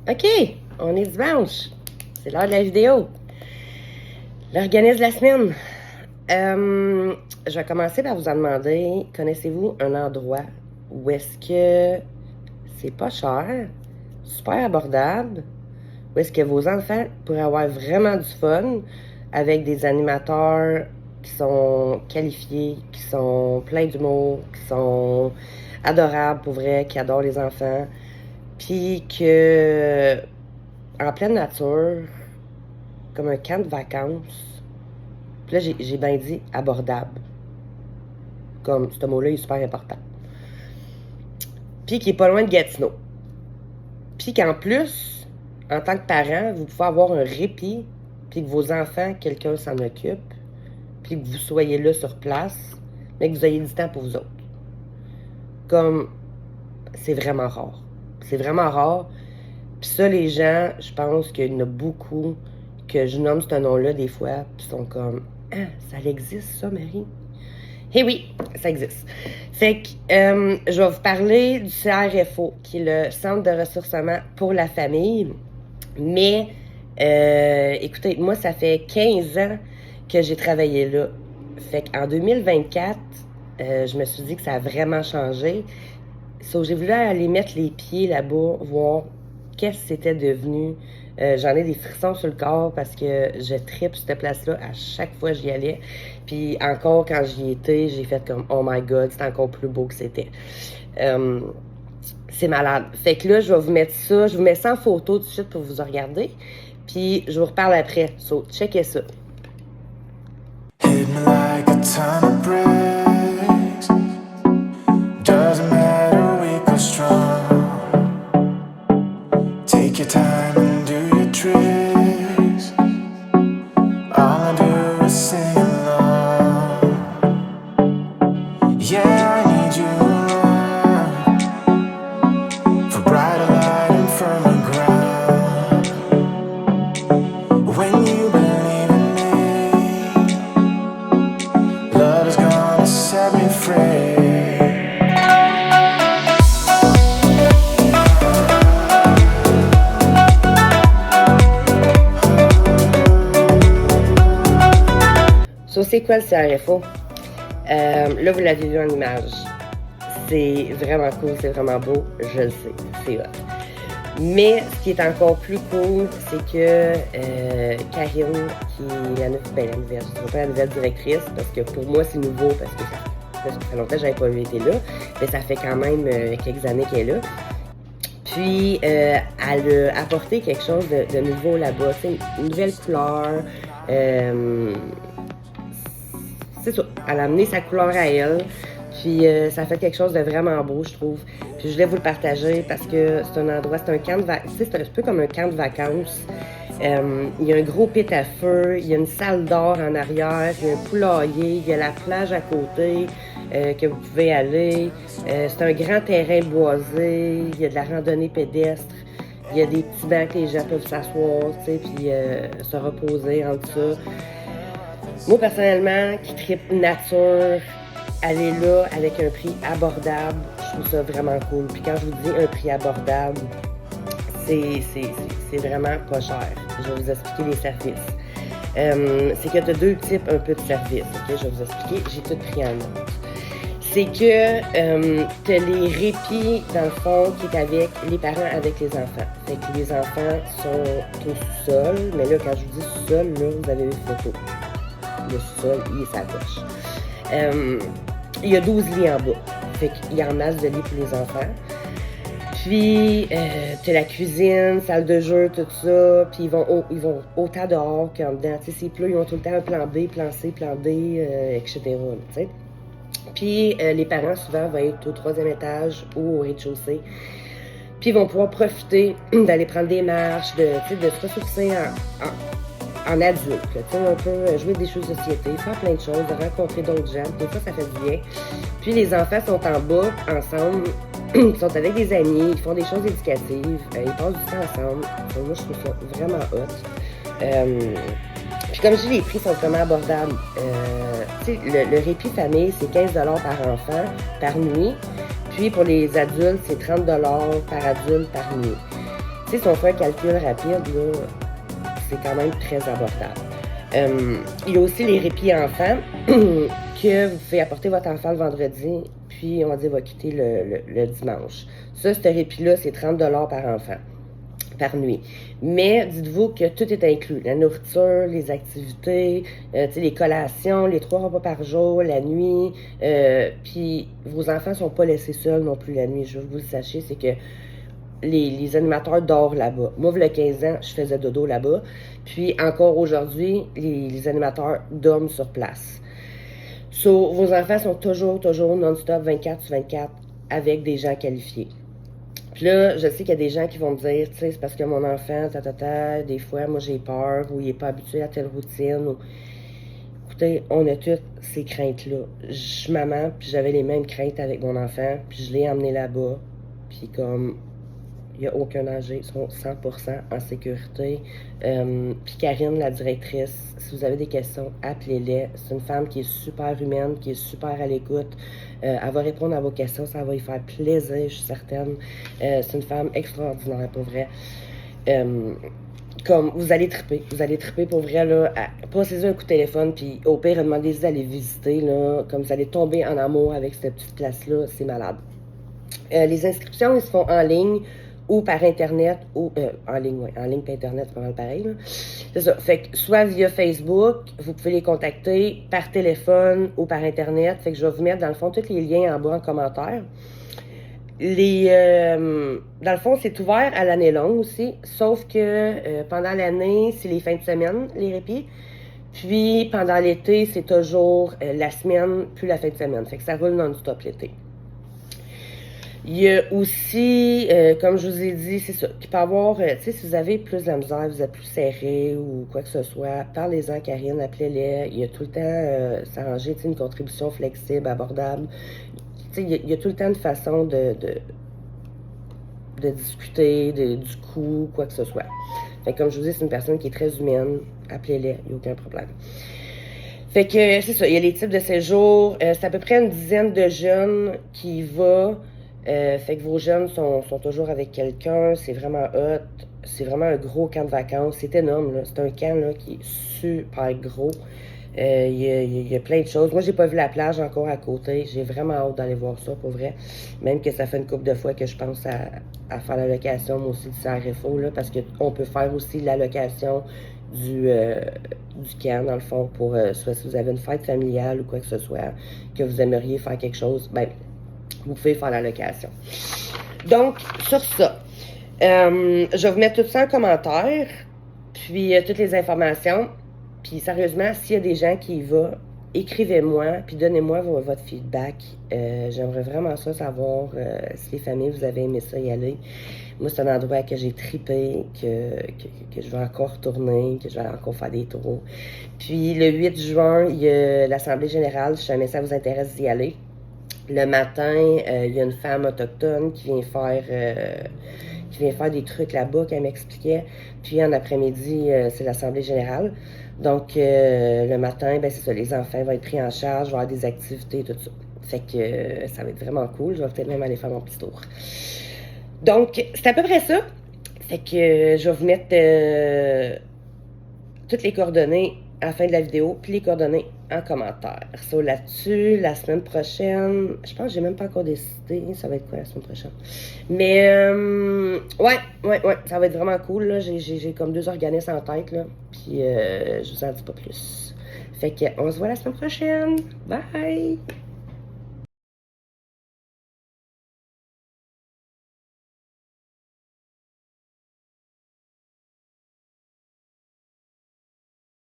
OK, on est dimanche. C'est l'heure de la vidéo. L'organisme de la semaine. Je vais commencer par vous en demander, connaissez-vous un endroit où est-ce que c'est pas cher, super abordable, où est-ce que vos enfants pourraient avoir vraiment du fun avec des animateurs qui sont qualifiés, qui sont pleins d'humour, qui sont adorables pour vrai, qui adorent les enfants, puis que en pleine nature, comme un camp de vacances. Puis là, j'ai bien dit abordable. Comme ce mot-là est super important. Puis qui est pas loin de Gatineau. Puis qu'en plus, en tant que parent, vous pouvez avoir un répit, puis que vos enfants, quelqu'un s'en occupe, puis que vous soyez là sur place, mais que vous ayez du temps pour vous autres. Comme, c'est vraiment rare. C'est vraiment rare. Puis ça, les gens, je pense qu'il y en a beaucoup que je nomme ce nom-là des fois, puis sont comme « Ah, ça existe ça, Marie? » Eh oui, ça existe. Fait que je vais vous parler du CRFO, qui est le Centre de ressourcement pour la famille. Mais, écoutez, moi, ça fait 15 ans que j'ai travaillé là. Fait qu'en 2024, je me suis dit que ça a vraiment changé. So, j'ai voulu aller mettre les pieds là-bas, voir qu'est-ce que c'était devenu. J'en ai des frissons sur le corps parce que je tripe cette place-là à chaque fois que j'y allais. Puis encore, quand j'y étais, j'ai fait comme « Oh my God, c'est encore plus beau que c'était. » C'est malade. Fait que là, je vais vous mettre ça. Je vous mets ça en photo tout de suite pour vous regarder. Puis je vous reparle après. So, checkez ça. Hit me like a ton of bricks. Doesn't matter, weak or strong. Take your time and do your tricks. All I do is sing along. Yeah, I need you around for brighter light and firmer ground. When you believe in me, love is gonna set me free. So, c'est quoi le CRFO? Là, vous l'avez vu en image. C'est vraiment cool, c'est vraiment beau, je le sais, c'est hot. Mais ce qui est encore plus cool, c'est que Karine, qui est la nouvelle, je ne dirais pas la nouvelle directrice, parce que pour moi, c'est nouveau, parce que ça fait longtemps que je n'avais pas été là, mais ça fait quand même quelques années qu'elle est là. Puis, elle a apporté quelque chose de nouveau là-bas, une nouvelle couleur. C'est ça, elle a amené sa couleur à elle. Puis ça fait quelque chose de vraiment beau, je trouve. Puis je voulais vous le partager parce que c'est un endroit, c'est un camp de vacances. C'est un peu comme un camp de vacances. Il y a un gros pit à feu, il y a une salle d'or en arrière, il y a un poulailler, il y a la plage à côté que vous pouvez aller. C'est un grand terrain boisé, il y a de la randonnée pédestre. Il y a des petits bancs que les gens peuvent s'asseoir, tu sais, puis se reposer en tout ça. Moi, personnellement, qui tripe nature, aller là avec un prix abordable, je trouve ça vraiment cool. Puis quand je vous dis un prix abordable, c'est vraiment pas cher. Je vais vous expliquer les services. C'est que tu as deux types un peu de services. Okay? Je vais vous expliquer. J'ai tout pris en note. C'est que tu as les répits, dans le fond, qui est avec les parents, avec les enfants. Fait que les enfants sont au sous-sol. Mais là, quand je vous dis sous-sol, là, vous avez une photo. Le sous-sol, il est sa coche. Il y a 12 lits en bas. Fait qu'il y a en masse de lits pour les enfants. Puis, tu as la cuisine, salle de jeu, tout ça. Puis, ils vont autant dehors qu'en dedans. Tu sais, s'il pleut, ils ont tout le temps un plan B, plan C, plan D, etc. Tu sais. Puis, les parents, souvent, vont être au 3e étage ou au rez-de-chaussée. Puis, ils vont pouvoir profiter d'aller prendre des marches, de se ressourcer en adulte. On peut jouer des jeux de société, faire plein de choses, de rencontrer d'autres gens. Des fois, ça fait du bien. Puis, les enfants sont en bas, ensemble. Ils sont avec des amis, ils font des choses éducatives, ils passent du temps ensemble. Moi, je trouve ça vraiment hot. Puis comme je dis, les prix sont vraiment abordables. Le répit famille, c'est 15 $ par enfant, par nuit. Puis pour les adultes, c'est 30 $ par adulte, par nuit. Tu sais, si on fait un calcul rapide, là, c'est quand même très abordable. Il y a aussi les répits enfants que vous pouvez apporter votre enfant le vendredi, puis on va dire va quitter le dimanche. Ça, ce répit-là, c'est 30 $ par enfant, par nuit. Mais dites-vous que tout est inclus. La nourriture, les activités, les collations, les 3 repas par jour, la nuit. Puis vos enfants ne sont pas laissés seuls non plus la nuit. Je veux que vous le sachiez, c'est que les animateurs dorment là-bas. Moi, il y a 15 ans, je faisais dodo là-bas. Puis encore aujourd'hui, les animateurs dorment sur place. So, vos enfants sont toujours non-stop 24/24 avec des gens qualifiés. Puis là, je sais qu'il y a des gens qui vont me dire, tu sais, c'est parce que mon enfant, des fois, moi j'ai peur, ou il n'est pas habitué à telle routine. Ou... Écoutez, on a toutes ces craintes-là. Je suis maman, puis j'avais les mêmes craintes avec mon enfant, puis je l'ai emmené là-bas. Puis comme, il n'y a aucun danger, ils sont 100% en sécurité. Puis Karine, la directrice, si vous avez des questions, appelez-les. C'est une femme qui est super humaine, qui est super à l'écoute. Elle va répondre à vos questions, ça va lui faire plaisir, je suis certaine. C'est une femme extraordinaire, pour vrai. Comme vous allez triper pour vrai, là. Passez-y un coup de téléphone, puis au pire, demandez-y d'aller visiter, là. Comme vous allez tomber en amour avec cette petite place-là, c'est malade. Les inscriptions, ils se font en ligne ou par Internet, ou en ligne, oui, en ligne et Internet, c'est pas mal pareil, là. C'est ça. Fait que soit via Facebook, vous pouvez les contacter par téléphone ou par Internet. Fait que je vais vous mettre, dans le fond, tous les liens en bas en commentaire. Dans le fond, c'est ouvert à l'année longue aussi, sauf que pendant l'année, c'est les fins de semaine, les répits. Puis pendant l'été, c'est toujours la semaine, puis la fin de semaine. Fait que ça roule non-stop l'été. Il y a aussi, comme je vous ai dit, c'est ça, qu'il peut y avoir, tu sais, si vous avez plus de la misère, vous êtes plus serré ou quoi que ce soit, parlez-en à Karine, appelez-les. Il y a tout le temps s'arranger, tu sais, une contribution flexible, abordable. Tu sais, il y a tout le temps une façon de discuter du coût, quoi que ce soit. Fait que comme je vous dis, c'est une personne qui est très humaine. Appelez-les, il n'y a aucun problème. Fait que c'est ça, il y a les types de séjours. C'est à peu près une dizaine de jeunes qui y va. Fait que vos jeunes sont toujours avec quelqu'un. C'est vraiment hot. C'est vraiment un gros camp de vacances. C'est énorme, là. C'est un camp là, qui est super gros. Il y a plein de choses. Moi, j'ai pas vu la plage encore à côté. J'ai vraiment hâte d'aller voir ça, pour vrai. Même que ça fait une couple de fois que je pense à faire la location, moi aussi, du Saint-Réfo, là, parce qu'on peut faire aussi la location du camp, dans le fond, pour soit si vous avez une fête familiale ou quoi que ce soit, que vous aimeriez faire quelque chose, ben, vous pouvez faire la location. Donc, sur ça, je vais vous mettre tout ça en commentaire, puis toutes les informations. Puis sérieusement, s'il y a des gens qui y vont, écrivez-moi, puis donnez-moi votre feedback. J'aimerais vraiment ça savoir si les familles, vous avez aimé ça y aller. Moi, c'est un endroit que j'ai trippé, que je vais encore retourner, que je vais encore faire des tours. Puis le 8 juin, il y a l'Assemblée générale, si jamais ça vous intéresse d'y aller. Le matin, il y a une femme autochtone qui vient faire des trucs là-bas qu'elle m'expliquait. Puis en après-midi, c'est l'Assemblée générale. Donc, le matin, ben c'est ça, les enfants vont être pris en charge, vont avoir des activités, tout ça. Fait que ça va être vraiment cool. Je vais peut-être même aller faire mon petit tour. Donc, c'est à peu près ça. Fait que je vais vous mettre toutes les coordonnées à la fin de la vidéo, puis les coordonnées en commentaire. So, là-dessus, la semaine prochaine, je pense que j'ai même pas encore décidé, ça va être quoi la semaine prochaine. Mais, ouais, ça va être vraiment cool, là. J'ai comme 2 organismes en tête, là, puis je vous en dis pas plus. Fait que, on se voit la semaine prochaine. Bye!